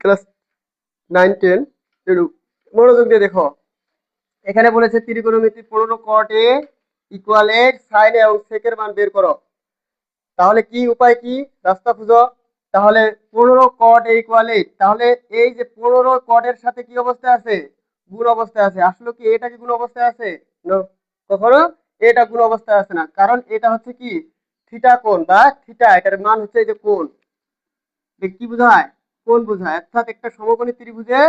Class 9-10 মনোযোগ দিয়ে দেখো। এখানে বলেছে ত্রিকোণমিতি 15 cot a ইকুয়াল 8 sin এবং sec এর মান বের করো। তাহলে কি উপায়, কি রাস্তা খুঁজো। তাহলে 15 cot a ইকুয়াল 8, তাহলে এই যে 15 cot এর সাথে কি অবস্থায় আছে, গুণ অবস্থায় আছে। আসলে কি এটা কি গুণ অবস্থায় আছে? কখনো এটা গুণ অবস্থায় আছে না, কারণ এটা হচ্ছে কি থিটা কোণ বা থিটা, এটার মান হচ্ছে এই যে কোণ। কি বোঝায়? কোণ বোঝায়। অর্থাৎ একটা সমকোণী ত্রিভুজে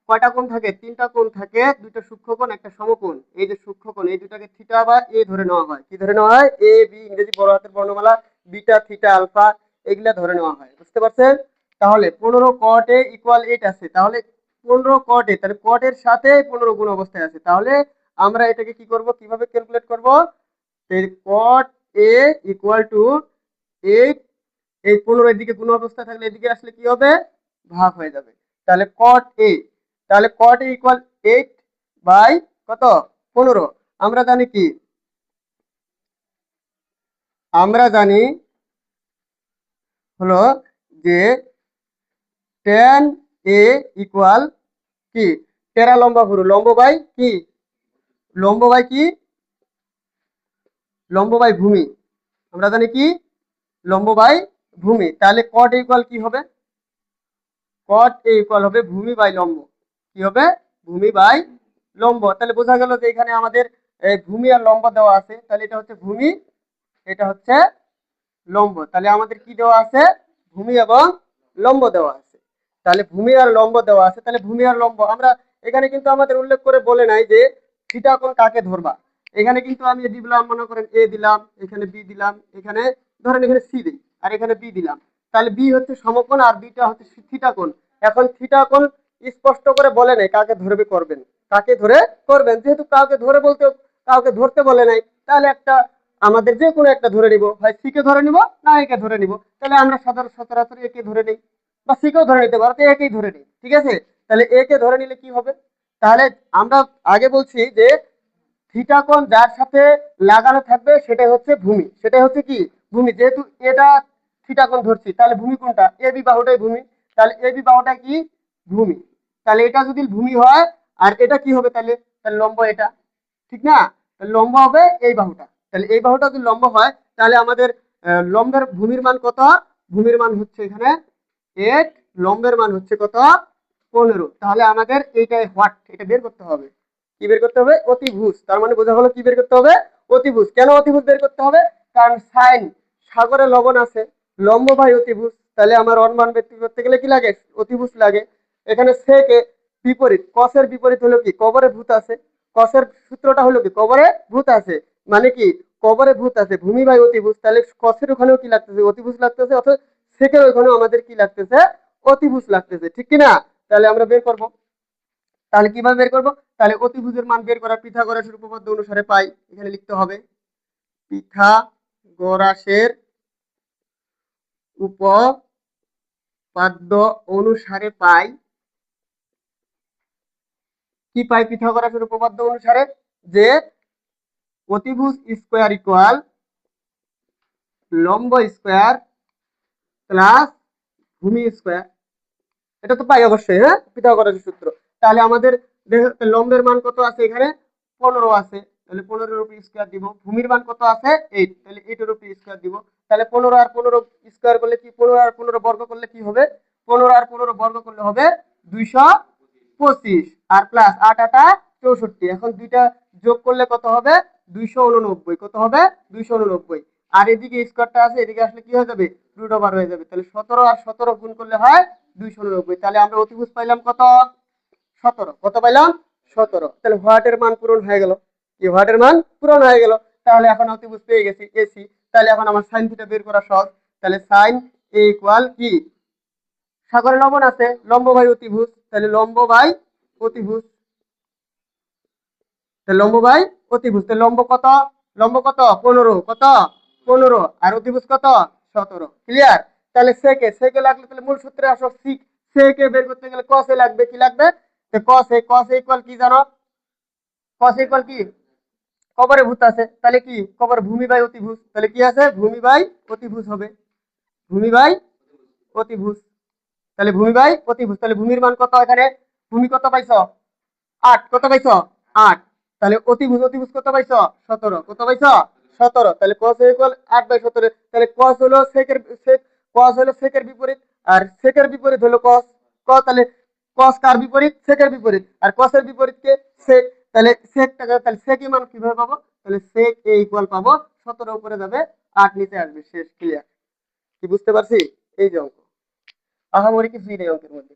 কয়টা কোণ থাকে? তিনটা কোণ থাকে, দুইটা সূক্ষ্মকোণ একটা সমকোণ। এই যে সূক্ষ্মকোণ এই দুটাকে থিটা বা এ ধরে নেওয়া হয়। কি ধরে নেওয়া হয়? এ বি, ইংরেজি বড় হাতের বর্ণমালা, বিটা থিটা আলফা, এগুলা ধরে নেওয়া হয়। বুঝতে পারছেন? তাহলে 15 cot a ইকুয়াল 8 আছে, তাহলে 15 cot a, তাহলে cot এর সাথে 15 গুণ অবস্থায় আছে। তাহলে আমরা এটাকে কি করব, কিভাবে ক্যালকুলেট করব? cot a ইকুয়াল টু 8, এই 15 এর দিকে গুণ অবস্থা থাকলে এদিকে আসলে কি হবে? ভাগ হয়ে যাবে। তাহলে cot a, তাহলে cot a ইকুয়াল 8 বাই কত? 15। আমরা জানি কি, আমরা জানি হলো যে tan a ইকুয়াল কি, টেরা লম্বা ভুরু, লম্ব বাই কি, লম্ব বাই কি, লম্ব বাই ভূমি। আমরা জানি কি, লম্ব বাই ভূমি। তাহলে cot a ইকুয়াল কি হবে? cot a ইকুয়াল হবে ভূমি বাই লম্ব। কি হবে? ভূমি বাই লম্ব। তাহলে বোঝা গেল যে এখানে আমাদের ভূমি আর লম্ব দেওয়া আছে। তাহলে এটা হচ্ছে ভূমি, এটা হচ্ছে লম্ব। তাহলে আমাদের কি দেওয়া আছে? ভূমি এবং লম্ব দেওয়া আছে। তাহলে ভূমি আর লম্ব দেওয়া আছে, তাহলে ভূমি আর লম্ব আমরা এখানে কিন্তু আমাদের উল্লেখ করে বলে নাই যে থিটা কোণ কাকে ধরবা। এখানে কিন্তু আমি দিলাম, মনে করেন এ দিলাম, এখানে বি দিলাম, এখানে ধরেন এখানে সি দিই, আর এখানে বি দিলাম। তাহলে বি হচ্ছে সমকোণ আর বিটা হচ্ছে থিটা কোণ। এখন থিটা কোণ স্পষ্ট করে বলে নাই কাকে ধরবে করবেন, কাকে ধরে করবেন। যেহেতু কাউকে ধরে বলতে, কাউকে ধরতে বলে নাই, তাহলে একটা আমাদের যে কোনো একটা ধরে নিব, হয় সি কে ধরে নিব না একে ধরে নিব। তাহলে আমরা সচরাচর একে ধরে নিই, বা সি কেও ধরে নিতে পারো, তো একেই ধরে নিই। ঠিক আছে? তাহলে একে ধরে নিলে কি হবে? তাহলে আমরা আগে বলছি যে থিটা কোণ যার সাথে লাগানো থাকবে সেটাই হচ্ছে ভূমি, সেটাই হচ্ছে কি ভূমি। যেহেতু এটা থিটা কোণ ধরছি, তাহলে ভূমি কোনটা? এ বি বাহুটাই ভূমি। তাহলে এ বি বাহুটা কি ভূমি। তাহলে এটা যদি ভূমি হয় আর এটা কি হবে? তাহলে তাহলে লম্ব এটা, ঠিক না? তাহলে লম্ব হবে এই বাহুটা। তাহলে এই বাহুটা যদি লম্ব হয় তাহলে আমাদের লম্বের ভূমির মান কত? ভূমির মান হচ্ছে এখানে 8, লম্বের মান হচ্ছে কত? 15। তাহলে আমাদের এইটাই হোয়াট, এটা বের করতে হবে। কি বের করতে হবে? অতিভুজ। তার মানে বোঝা হলো কি বের করতে হবে? অতিভুজ। কেন অতিভুজ বের করতে হবে? কারণ সাইন, সাগরে লবণ আছে, লম্ব বাই অতিভুজ। তাহলে আমার অনুমান বের করতে গেলে কি লাগে? অতিভুজ লাগে। এখানে সেকে বিপরীত, কসের বিপরীত হলো কি? কবরে ভূত আছে। কসের সূত্রটা হলো কি? কবরে ভূত আছে। মানে কি? কবরে ভূত আছে, ভূমি বাই অতিভুজ। তাহলে কসের ওখানেও কি লাগতেছে? অতিভুজ লাগতেছে। অথবা সেকের ওখানেও আমাদের কি লাগতেছে? অতিভুজ লাগতেছে। ঠিক কি না? তাহলে আমরা বের করব। তাহলে কিভাবে বের করব? তাহলে অতিভুজের মান বের করা পিথাগোরাসের উপপাদ্য অনুসারে পাই। এখানে লিখতে হবে পিথাগোরাসের উপপাদ্য অনুসারে পাই। কি পাই পিথাগোরাসের উপপাদ্য অনুসারে? যে অতিভুজ স্কয়ার ইকুয়াল লম্ব স্কয়ার প্লাস ভূমি স্কয়ার। এটা তো পাই অবশ্যই, হ্যাঁ, পিথাগোরাসের সূত্র। তাহলে আমাদের লম্বের মান কত আছে? এখানে 15 আছে, তাহলে 15 এর উপর স্কয়ার দিব। ভূমির মান কত আছে? 8, তাহলে 8 এর উপর স্কয়ার দিব। তাহলে 15 আর 15 স্কয়ার করলে কি, 15 আর 15 বর্গ করলে কি হবে? 15 আর 15 বর্গ করলে হবে 225, আর প্লাস 8 8 64। এখন দুইটা যোগ করলে কত হবে? 289। কত হবে? 289। আর এদিকে স্কয়ারটা আছে, এদিকে আসলে কি হয়ে যাবে? রুট ওভার হয়ে যাবে। তাহলে 17 আর 17 গুণ করলে হয় 289। তাহলে আমরা অতিভুজ পাইলাম কত? 17। কত পাইলাম? 17। তাহলে হোয়াটের মান পূরণ হয়ে গেল। কি হোয়াটের মান পূরণ হয়ে গেল। তাহলে এখন অতিভুজ পেয়ে গেছি এসি। তাহলে এখন আমার সাইন থিটা বের করা সহজ। তাহলে সাইন এ ইকুয়াল কি, সাগরে লবণ আছে, লম্ব বাই অতিভুজ। তাহলে লম্ব বাই অতিভুজ, লম্ব বাই অতিভুজ। লম্ব কত? লম্ব কত? 15। কত? 15। আর অতিভুজ কত? 17। ক্লিয়ার? তাহলে সেকে, সেকে লাগলে তাহলে মূল সূত্রে আসো। সেকে বের করতে গেলে কসে লাগবে। কি লাগবে? তো কসে, কসে ইকুয়াল কি জানো? কসে ইকুয়াল কি? কবরে ভূত আছে, তাহলে কি কবর ভূমি বাই অতিভুজ। তাহলে কি আছে? ভূমি বাই অতিভুজ হবে, ভূমি বাই অতিভুজ। তাহলে ভূমি বাই অতিভুজ, তাহলে ভূমির মান কত এখানে, ভূমি কত পাইছো 8, কত পাইছো 8, তাহলে অতিভুজ অতিভুজ কত পাইছো 17, কত পাইছো 17, তাহলে cos a ইকুয়াল 8/17, তাহলে cos হলো সেকের সেক, cos হলো সেকের বিপরীত আর সেকের বিপরীত হলো cos, cos তাহলে cos কার বিপরীত, সেকের বিপরীত, আর cos এর বিপরীত কে sec, তাহলে sec টাকা, তাহলে sec এর মান কিভাবে পাবো, তাহলে sec a ইকুয়াল পাবো 17 উপরে যাবে 8 নিচে আসবে, শেষ, ক্লিয়ার। কি বুঝতে পারছি? এই যে অঙ্ক, আহামরি কিছুই নেই অঙ্কের মধ্যে।